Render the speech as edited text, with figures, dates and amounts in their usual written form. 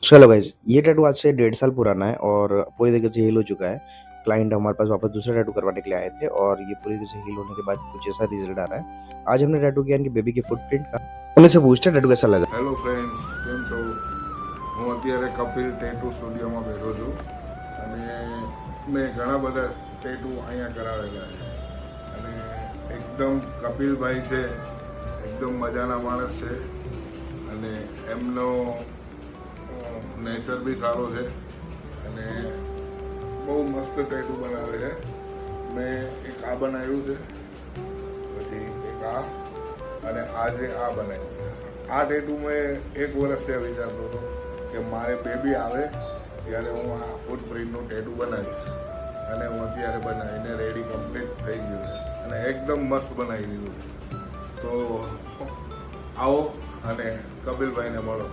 चलो गाइस, ये टैटू आज से 1.5 साल पुराना है और पूरी तरीके से हील हो चुका है। क्लाइंट हमारे पास वापस दूसरा टैटू करवाने के लिए आए थे और ये पूरी तरीके से हील होने के बाद कुछ ऐसा रिजल्ट आ रहा है। आज हमने टैटू किया इनकी बेबी के फुटप्रिंट का। उन्हीं से पूछते हैं टैटू कैसा लगा। હેલો ફ્રેન્ડ્સ, કેમ છો? હું અત્યારે કપિલ ટેટુ સ્ટુડિયોમાં બેઠો છું અને મેં ઘણા બધા ટેટુ અહીંયા કરાવેલા છે અને એકદમ કપિલભાઈ છે, એકદમ મજાના માણસ છે અને એમનો નેચર બી સારો છે અને બહુ મસ્ત ટેટુ બનાવે છે. મેં એક આ બનાવ્યું છે, પછી એક આ અને આજે આ બનાવ્યું છે. આ ટેટુ મેં 1 વર્ષ ત્યાં વિચારતો હતો કે મારે બેબી આવે ત્યારે હું આ ફૂટપ્રિન્ટનું ટેટુ બનાવીશ અને હું અત્યારે બનાવીને રેડી કમ્પ્લીટ થઈ ગયું છે અને એકદમ મસ્ત બનાવી દીધું છે. તો આવો અને કપિલભાઈને મળો.